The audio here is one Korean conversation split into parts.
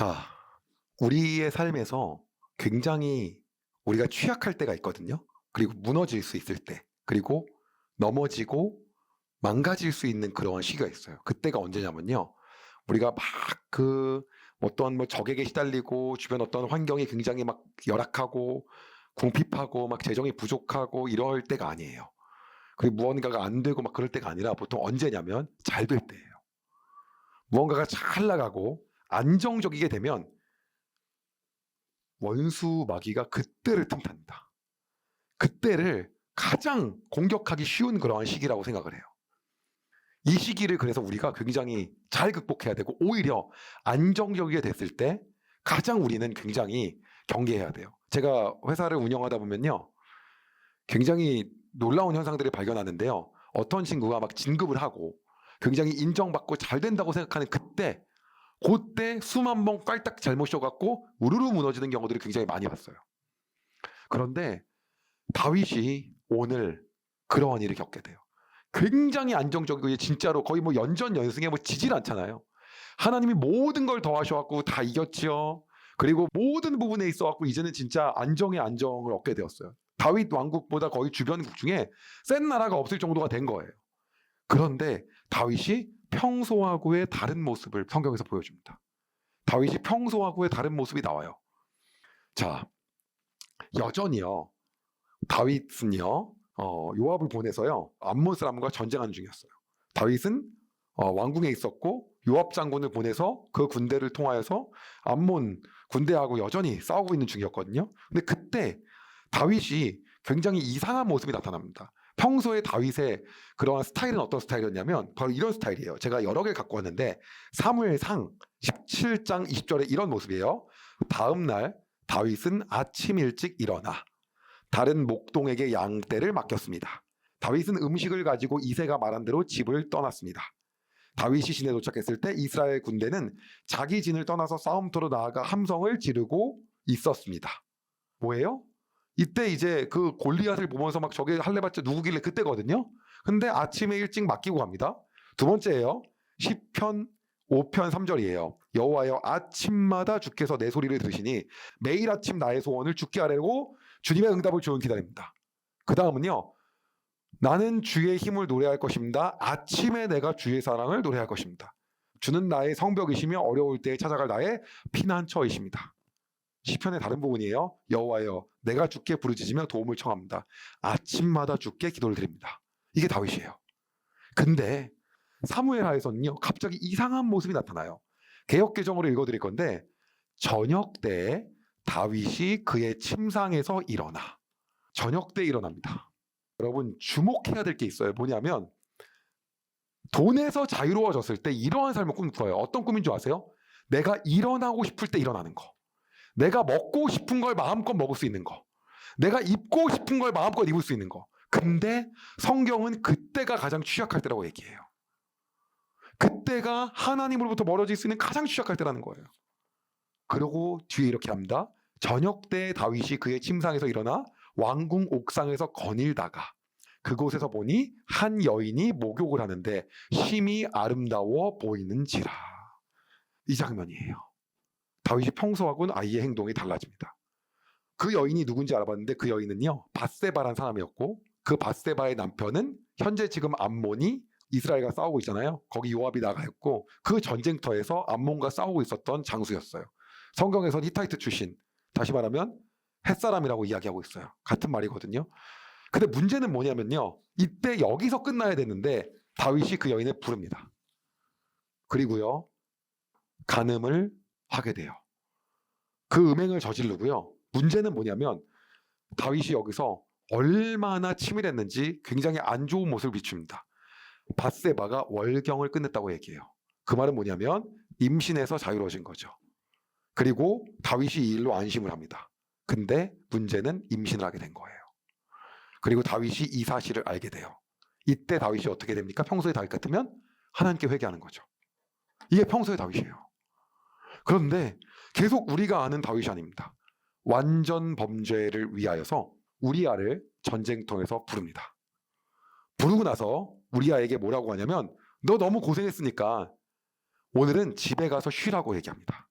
자, 우리의 삶에서 굉장히 우리가 취약할 때가 있거든요. 그리고 무너질 수 있을 때, 그리고 넘어지고 망가질 수 있는 그러한 시기가 있어요. 그때가 언제냐면요. 우리가 막 그 어떤 적에게 시달리고 주변 어떤 환경이 굉장히 막 열악하고 궁핍하고 막 재정이 부족하고 이럴 때가 아니에요. 그리고 무언가가 안 되고 막 그럴 때가 아니라 보통 언제냐면 잘 될 때예요. 무언가가 잘 나가고 안정적이게 되면 원수 마귀가 그때를 틈탑니다. 그때를 가장 공격하기 쉬운 그러한 시기라고 생각을 해요. 이 시기를 그래서 우리가 굉장히 잘 극복해야 되고, 오히려 안정적이게 됐을 때 가장 우리는 굉장히 경계해야 돼요. 제가 회사를 운영하다 보면요, 굉장히 놀라운 현상들을 발견하는데요. 어떤 친구가 막 진급을 하고 굉장히 인정받고 잘 된다고 생각하는 그때 수만 번 깔딱 잘못 쉬어갖고 우르르 무너지는 경우들을 굉장히 많이 봤어요. 그런데 다윗이 오늘 그러한 일을 겪게 돼요. 굉장히 안정적이고 진짜로 거의 연전연승에 지질 않잖아요. 하나님이 모든 걸 더하셔갖고 다 이겼지요. 그리고 모든 부분에 있어갖고 이제는 진짜 안정의 안정을 얻게 되었어요. 다윗 왕국보다 거의 주변국 중에 센 나라가 없을 정도가 된 거예요. 그런데 다윗이 평소하고의 다른 모습을 성경에서 보여줍니다. 다윗이 평소하고의 다른 모습이 나와요. 자, 여전히요. 다윗은요, 요압을 보내서요, 암몬 사람과 전쟁하는 중이었어요. 다윗은 왕궁에 있었고, 요압 장군을 보내서 그 군대를 통하여서 암몬 군대하고 여전히 싸우고 있는 중이었거든요. 근데 그때 다윗이 굉장히 이상한 모습이 나타납니다. 평소에 다윗의 그러한 스타일은 어떤 스타일이었냐면 바로 이런 스타일이에요. 제가 여러 개를 갖고 왔는데 사무엘상 17장 20절에 이런 모습이에요. 다음 날 다윗은 아침 일찍 일어나 다른 목동에게 양떼를 맡겼습니다. 다윗은 음식을 가지고 이새가 말한 대로 집을 떠났습니다. 다윗이 진에 도착했을 때 이스라엘 군대는 자기 진을 떠나서 싸움터로 나아가 함성을 지르고 있었습니다. 뭐예요? 이때 이제 그 골리앗을 보면서 막 저게 할래봤자 누구길래 그때거든요. 근데 아침에 일찍 맡기고 갑니다. 두 번째예요. 시편 5편 3절이에요. 여호와여, 아침마다 주께서 내 소리를 들으시니 매일 아침 나의 소원을 주께 아뢰고 주님의 응답을 조용히 기다립니다. 그 다음은요. 나는 주의 힘을 노래할 것입니다. 아침에 내가 주의 사랑을 노래할 것입니다. 주는 나의 성벽이시며 어려울 때에 찾아갈 나의 피난처이십니다. 시편의 다른 부분이에요. 여호와여, 내가 주께 부르짖으며 도움을 청합니다. 아침마다 주께 기도를 드립니다. 이게 다윗이에요. 근데 사무엘하에서는요, 갑자기 이상한 모습이 나타나요. 개역개정으로 읽어드릴 건데, 저녁 때에 다윗이 그의 침상에서 일어나. 저녁 때 일어납니다. 여러분, 주목해야 될 게 있어요. 뭐냐면 돈에서 자유로워졌을 때 이러한 삶을 꿈꿔요. 어떤 꿈인 줄 아세요? 내가 일어나고 싶을 때 일어나는 거. 내가 먹고 싶은 걸 마음껏 먹을 수 있는 거. 내가 입고 싶은 걸 마음껏 입을 수 있는 거. 근데 성경은 그때가 가장 취약할 때라고 얘기해요. 그때가 하나님으로부터 멀어질 수 있는 가장 취약할 때라는 거예요. 그러고 뒤에 이렇게 합니다. 저녁 때 다윗이 그의 침상에서 일어나 왕궁 옥상에서 거닐다가 그곳에서 보니 한 여인이 목욕을 하는데 심히 아름다워 보이는지라. 이 장면이에요. 다윗이 평소하고는 아이의 행동이 달라집니다. 그 여인이 누군지 알아봤는데 그 여인은요, 밧세바라는 사람이었고, 그 밧세바의 남편은 현재 지금 암몬이 이스라엘과 싸우고 있잖아요. 거기 요압이 나가 있고 그 전쟁터에서 암몬과 싸우고 있었던 장수였어요. 성경에서는 히타이트 출신, 다시 말하면 햇사람이라고 이야기하고 있어요. 같은 말이거든요. 근데 문제는 뭐냐면요, 이때 여기서 끝나야 되는데 다윗이 그 여인을 부릅니다. 그리고요, 간음을 하게 돼요. 그 음행을 저지르고요. 문제는 뭐냐면 다윗이 여기서 얼마나 치밀했는지 굉장히 안 좋은 모습을 비춥니다. 밧세바가 월경을 끝냈다고 얘기해요. 그 말은 뭐냐면 임신해서 자유로워진 거죠. 그리고 다윗이 이 일로 안심을 합니다. 근데 문제는 임신을 하게 된 거예요. 그리고 다윗이 이 사실을 알게 돼요. 이때 다윗이 어떻게 됩니까? 평소의 다윗 같으면 하나님께 회개하는 거죠. 이게 평소의 다윗이에요. 그런데 계속 우리가 아는 다윗이 아닙니다. 완전 범죄를 위하여서 우리아를 전쟁통에서 부릅니다. 부르고 나서 우리아에게 뭐라고 하냐면 너 너무 고생했으니까 오늘은 집에 가서 쉬라고 얘기합니다.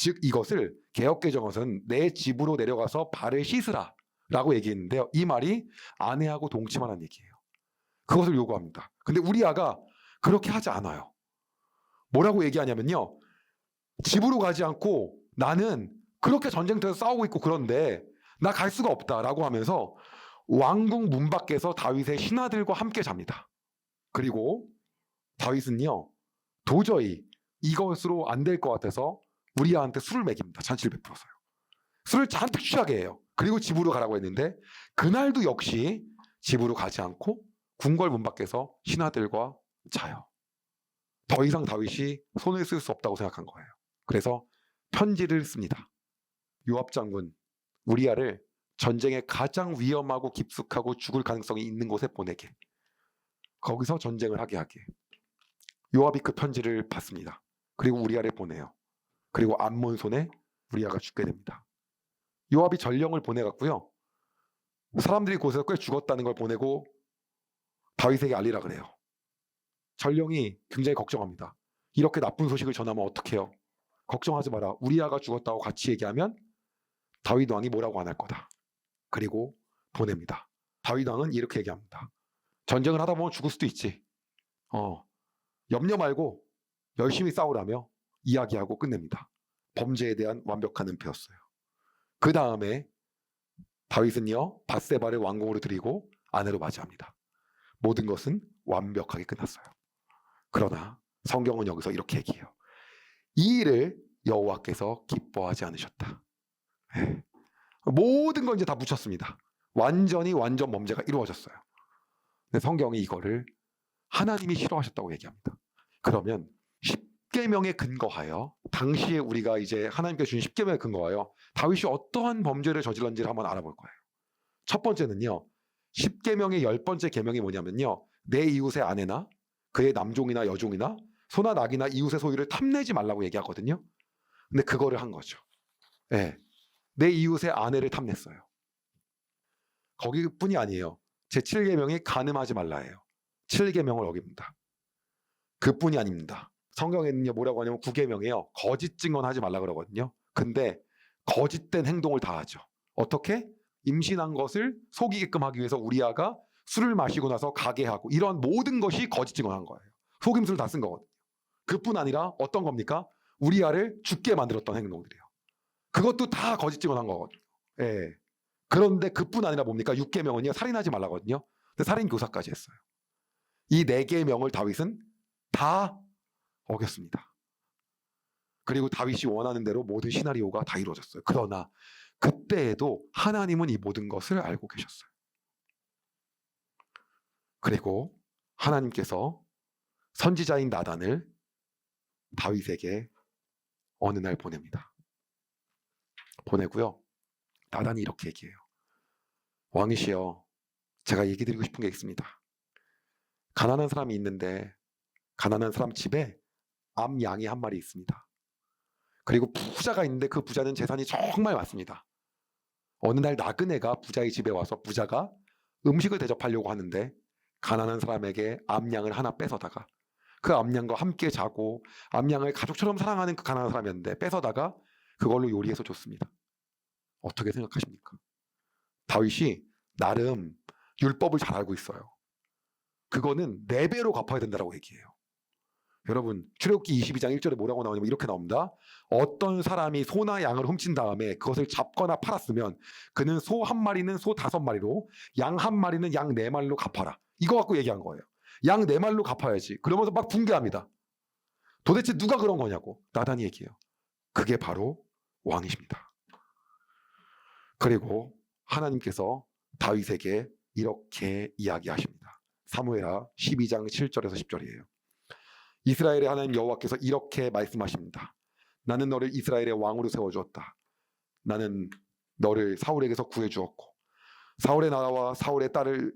즉 이것을 개역개정에서는 내 집으로 내려가서 발을 씻으라 라고 얘기했는데요. 이 말이 아내하고 동침하라는 얘기예요. 그것을 요구합니다. 근데 우리아가 그렇게 하지 않아요. 뭐라고 얘기하냐면요. 집으로 가지 않고 나는 그렇게 전쟁터에서 싸우고 있고 그런데 나 갈 수가 없다라고 하면서 왕궁 문 밖에서 다윗의 신하들과 함께 잡니다. 그리고 다윗은요. 도저히 이것으로 안 될 것 같아서 우리아한테 술을 먹입니다. 잔치를 베풀어서요. 술을 잔뜩 취하게 해요. 그리고 집으로 가라고 했는데 그날도 역시 집으로 가지 않고 궁궐 문 밖에서 신하들과 자요. 더 이상 다윗이 손을 쓸 수 없다고 생각한 거예요. 그래서 편지를 씁니다. 요압 장군 우리아를 전쟁에 가장 위험하고 깊숙하고 죽을 가능성이 있는 곳에 보내게. 거기서 전쟁을 하게. 요압이 그 편지를 받습니다. 그리고 우리아를 보내요. 그리고 암몬 손에 우리아가 죽게 됩니다. 요압이 전령을 보내갔고요. 사람들이 곳에서 꽤 죽었다는 걸 보내고 다윗에게 알리라 그래요. 전령이 굉장히 걱정합니다. 이렇게 나쁜 소식을 전하면 어떡해요? 걱정하지 마라. 우리아가 죽었다고 같이 얘기하면 다윗 왕이 뭐라고 안 할 거다. 그리고 보냅니다. 다윗 왕은 이렇게 얘기합니다. 전쟁을 하다 보면 죽을 수도 있지. 염려 말고 열심히 싸우라며 이야기하고 끝냅니다. 범죄에 대한 완벽한 은폐였어요. 그 다음에 다윗은요 밧세바를 왕궁으로 들이고 아내로 맞이합니다. 모든 것은 완벽하게 끝났어요. 그러나 성경은 여기서 이렇게 얘기해요. 이 일을 여호와께서 기뻐하지 않으셨다. 네. 모든 건 이제 다 묻혔습니다. 완전 범죄가 이루어졌어요. 근데 성경이 이거를 하나님이 싫어하셨다고 얘기합니다. 그러면 10계명에 근거하여 당시에 우리가 이제 하나님께 주신 10계명에 근거하여 다윗이 어떠한 범죄를 저질렀는지를 한번 알아볼 거예요. 첫 번째는요. 10계명의 10번째 계명이 뭐냐면요. 내 이웃의 아내나 그의 남종이나 여종이나 소나 낙이나 이웃의 소유를 탐내지 말라고 얘기하거든요. 근데 그거를 한 거죠. 네. 내 이웃의 아내를 탐냈어요. 거기뿐이 아니에요. 제7계명이 간음하지 말라예요. 7계명을 어깁니다. 그뿐이 아닙니다. 성경에는요 뭐라고 하냐면 9계명이에요. 거짓 증언하지 말라 그러거든요. 근데 거짓된 행동을 다 하죠. 어떻게? 임신한 것을 속이게끔 하기 위해서 우리아가 술을 마시고 나서 가게 하고 이런 모든 것이 거짓 증언한 거예요. 속임수를 다 쓴 거거든요. 그뿐 아니라 어떤 겁니까? 우리아를 죽게 만들었던 행동들이에요. 그것도 다 거짓 증언한 거거든요. 예. 그런데 그뿐 아니라 뭡니까? 6계명은요 살인하지 말라거든요. 근데 살인 교사까지 했어요. 이 4계명을 다윗은 다 어겼습니다. 그리고 다윗이 원하는 대로 모든 시나리오가 다 이루어졌어요. 그러나 그때에도 하나님은 이 모든 것을 알고 계셨어요. 그리고 하나님께서 선지자인 나단을 다윗에게 어느 날 보냅니다. 보내고요. 나단이 이렇게 얘기해요. 왕이시여, 제가 얘기 드리고 싶은 게 있습니다. 가난한 사람이 있는데 가난한 사람 집에 암양이 한 마리 있습니다. 그리고 부자가 있는데 그 부자는 재산이 정말 많습니다. 어느 날 나그네가 부자의 집에 와서 부자가 음식을 대접하려고 하는데 가난한 사람에게 암양을 하나 뺏어다가 그 암양과 함께 자고 암양을 가족처럼 사랑하는 그 가난한 사람이었는데 뺏어다가 그걸로 요리해서 줬습니다. 어떻게 생각하십니까? 다윗이 나름 율법을 잘 알고 있어요. 그거는 4배로 갚아야 된다고 얘기해요. 여러분 출애굽기 22장 1절에 뭐라고 나오냐면 이렇게 나옵니다. 어떤 사람이 소나 양을 훔친 다음에 그것을 잡거나 팔았으면 그는 소 한 마리는 소 5마리로 양 한 마리는 양 4마리로 갚아라. 이거 갖고 얘기한 거예요. 양 4마리로 갚아야지. 그러면서 막 붕괴합니다. 도대체 누가 그런 거냐고 나단이 얘기해요. 그게 바로 왕이십니다. 그리고 하나님께서 다윗에게 이렇게 이야기하십니다. 사무엘하 12장 7절에서 10절이에요. 이스라엘의 하나님 여호와께서 이렇게 말씀하십니다. 나는 너를 이스라엘의 왕으로 세워주었다. 나는 너를 사울에게서 구해주었고 사울의 나라와 사울의 딸을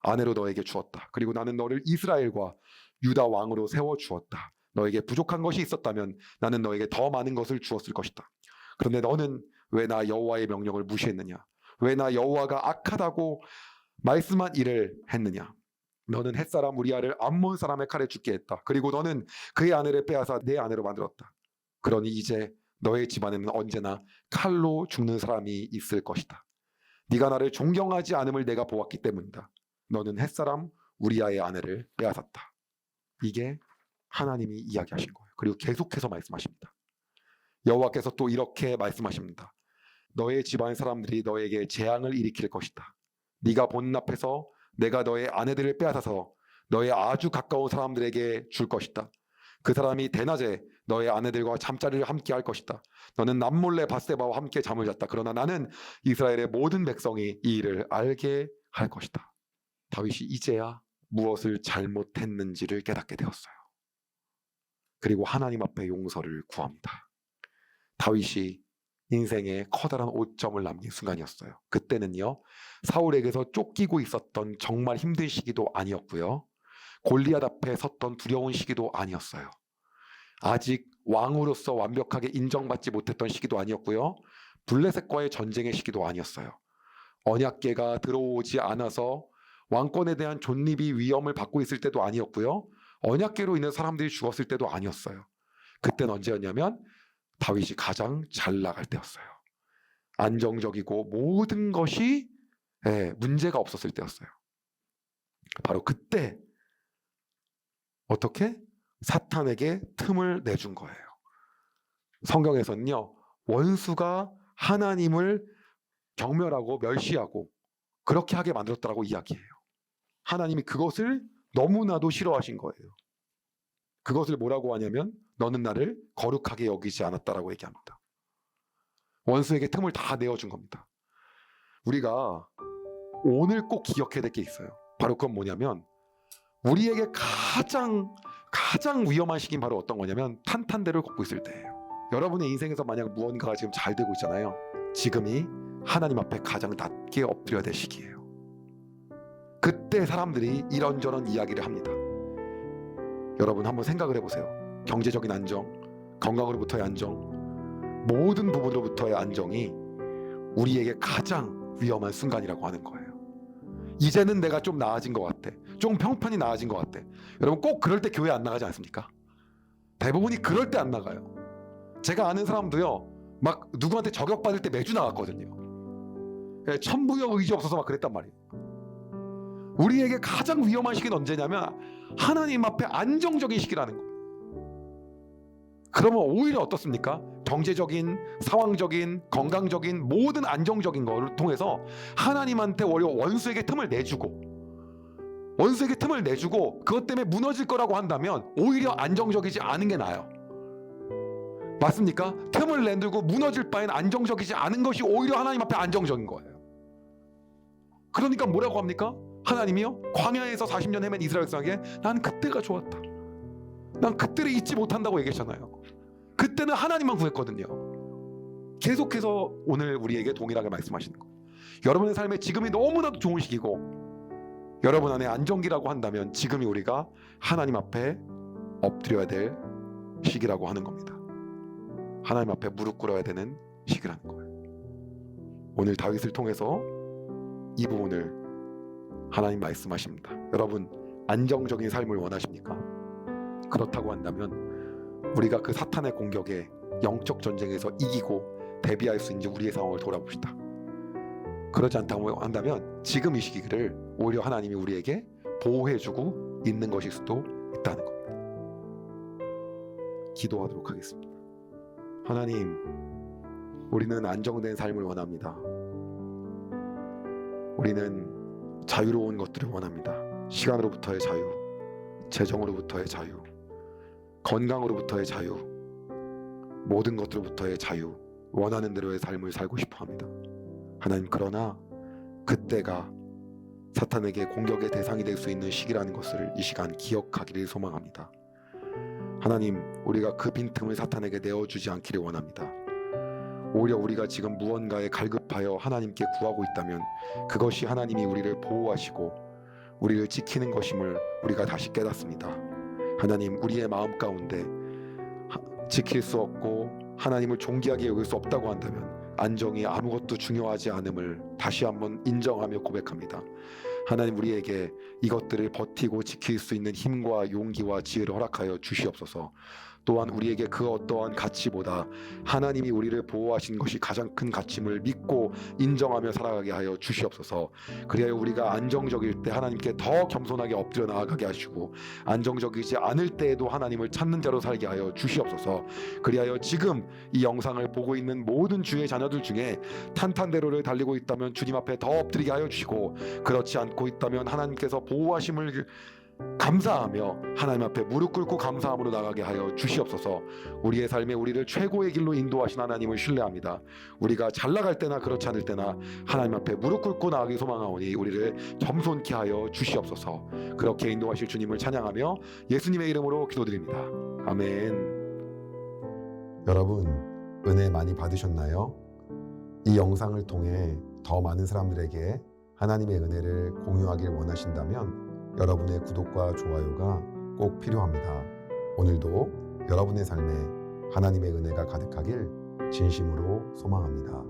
아내로 너에게 주었다. 그리고 나는 너를 이스라엘과 유다 왕으로 세워주었다. 너에게 부족한 것이 있었다면 나는 너에게 더 많은 것을 주었을 것이다. 그런데 너는 왜 나 여호와의 명령을 무시했느냐? 왜 나 여호와가 악하다고 말씀한 일을 했느냐? 너는 햇사람 우리아를 암몬 사람의 칼에 죽게 했다. 그리고 너는 그의 아내를 빼앗아 내 아내로 만들었다. 그러니 이제 너의 집안에는 언제나 칼로 죽는 사람이 있을 것이다. 네가 나를 존경하지 않음을 내가 보았기 때문이다. 너는 햇사람 우리아의 아내를 빼앗았다. 이게 하나님이 이야기하신 거예요. 그리고 계속해서 말씀하십니다. 여호와께서 또 이렇게 말씀하십니다. 너의 집안 사람들이 너에게 재앙을 일으킬 것이다. 네가 본 앞에서 내가 너의 아내들을 빼앗아서 너의 아주 가까운 사람들에게 줄 것이다. 그 사람이 대낮에 너의 아내들과 잠자리를 함께 할 것이다. 너는 남몰래 밧세바와 함께 잠을 잤다. 그러나 나는 이스라엘의 모든 백성이 이 일을 알게 할 것이다. 다윗이 이제야 무엇을 잘못했는지를 깨닫게 되었어요. 그리고 하나님 앞에 용서를 구합니다. 다윗이 인생에 커다란 오점을 남긴 순간이었어요. 그때는요, 사울에게서 쫓기고 있었던 정말 힘든 시기도 아니었고요, 골리앗 앞에 섰던 두려운 시기도 아니었어요. 아직 왕으로서 완벽하게 인정받지 못했던 시기도 아니었고요, 블레셋과의 전쟁의 시기도 아니었어요. 언약궤가 들어오지 않아서 왕권에 대한 존립이 위험을 받고 있을 때도 아니었고요, 언약궤로 인해 사람들이 죽었을 때도 아니었어요. 그때는 언제였냐면 다윗이 가장 잘 나갈 때였어요. 안정적이고 모든 것이 문제가 없었을 때였어요. 바로 그때 어떻게? 사탄에게 틈을 내준 거예요. 성경에서는요, 원수가 하나님을 경멸하고 멸시하고 그렇게 하게 만들었다라고 이야기해요. 하나님이 그것을 너무나도 싫어하신 거예요. 그것을 뭐라고 하냐면 너는 나를 거룩하게 여기지 않았다라고 얘기합니다. 원수에게 틈을 다 내어준 겁니다. 우리가 오늘 꼭 기억해야 될 게 있어요. 바로 그건 뭐냐면 우리에게 가장 위험한 시기는 바로 어떤 거냐면 탄탄대를 걷고 있을 때예요. 여러분의 인생에서 만약 무언가가 지금 잘 되고 있잖아요. 지금이 하나님 앞에 가장 낮게 엎드려야 될 시기예요. 그때 사람들이 이런저런 이야기를 합니다. 여러분 한번 생각을 해보세요. 경제적인 안정, 건강으로부터의 안정, 모든 부분으로부터의 안정이 우리에게 가장 위험한 순간이라고 하는 거예요. 이제는 내가 좀 나아진 것 같아. 좀 평판이 나아진 것 같아. 여러분 꼭 그럴 때 교회 안 나가지 않습니까? 대부분이 그럴 때 안 나가요. 제가 아는 사람도요, 막 누구한테 저격받을 때 매주 나갔거든요. 천부여 의지 없어서 막 그랬단 말이에요. 우리에게 가장 위험한 시기는 언제냐면 하나님 앞에 안정적인 시기라는 거예요. 그러면 오히려 어떻습니까? 경제적인, 상황적인, 건강적인 모든 안정적인 것을 통해서 하나님한테 오히려 원수에게 틈을 내주고 그것 때문에 무너질 거라고 한다면 오히려 안정적이지 않은 게 나아요. 맞습니까? 틈을 내두고 무너질 바엔 안정적이지 않은 것이 오히려 하나님 앞에 안정적인 거예요. 그러니까 뭐라고 합니까? 하나님이요? 광야에서 40년 헤맨 이스라엘 백성에게 난 그때가 좋았다. 난 그때를 잊지 못한다고 얘기했잖아요. 그때는 하나님만 구했거든요. 계속해서 오늘 우리에게 동일하게 말씀하시는 거예요. 여러분의 삶에 지금이 너무나도 좋은 시기고 여러분 안에 안정기라고 한다면 지금이 우리가 하나님 앞에 엎드려야 될 시기라고 하는 겁니다. 하나님 앞에 무릎 꿇어야 되는 시기라는 거예요. 오늘 다윗을 통해서 이 부분을 하나님 말씀하십니다. 여러분 안정적인 삶을 원하십니까? 그렇다고 한다면 우리가 그 사탄의 공격에 영적 전쟁에서 이기고 대비할 수 있는지 우리의 상황을 돌아봅시다. 그러지 않다고 한다면 지금 이 시기를 오히려 하나님이 우리에게 보호해주고 있는 것일 수도 있다는 겁니다. 기도하도록 하겠습니다. 하나님, 우리는 안정된 삶을 원합니다. 우리는 자유로운 것들을 원합니다. 시간으로부터의 자유, 재정으로부터의 자유, 건강으로부터의 자유, 모든 것들로부터의 자유, 원하는 대로의 삶을 살고 싶어 합니다. 하나님, 그러나 그때가 사탄에게 공격의 대상이 될 수 있는 시기라는 것을 이 시간 기억하기를 소망합니다. 하나님, 우리가 그 빈틈을 사탄에게 내어주지 않기를 원합니다. 오히려 우리가 지금 무언가에 갈급하여 하나님께 구하고 있다면 그것이 하나님이 우리를 보호하시고 우리를 지키는 것임을 우리가 다시 깨닫습니다. 하나님, 우리의 마음 가운데 지킬 수 없고 하나님을 존귀하게 여길 수 없다고 한다면 안정이 아무것도 중요하지 않음을 다시 한번 인정하며 고백합니다. 하나님, 우리에게 이것들을 버티고 지킬 수 있는 힘과 용기와 지혜를 허락하여 주시옵소서. 또한 우리에게 그 어떠한 가치보다 하나님이 우리를 보호하신 것이 가장 큰 가치임을 믿고 인정하며 살아가게 하여 주시옵소서. 그리하여 우리가 안정적일 때 하나님께 더 겸손하게 엎드려 나아가게 하시고 안정적이지 않을 때에도 하나님을 찾는 자로 살게 하여 주시옵소서. 그리하여 지금 이 영상을 보고 있는 모든 주의 자녀들 중에 탄탄대로를 달리고 있다면 주님 앞에 더 엎드리게 하여 주시고, 그렇지 않고 있다면 하나님께서 보호하심을 감사하며 하나님 앞에 무릎 꿇고 감사함으로 나가게 하여 주시옵소서. 우리의 삶에 우리를 최고의 길로 인도하신 하나님을 신뢰합니다. 우리가 잘 나갈 때나 그렇지 않을 때나 하나님 앞에 무릎 꿇고 나가기 소망하오니 우리를 겸손케 하여 주시옵소서. 그렇게 인도하실 주님을 찬양하며 예수님의 이름으로 기도드립니다. 아멘. 여러분, 은혜 많이 받으셨나요? 이 영상을 통해 더 많은 사람들에게 하나님의 은혜를 공유하길 원하신다면 여러분의 구독과 좋아요가 꼭 필요합니다. 오늘도 여러분의 삶에 하나님의 은혜가 가득하길 진심으로 소망합니다.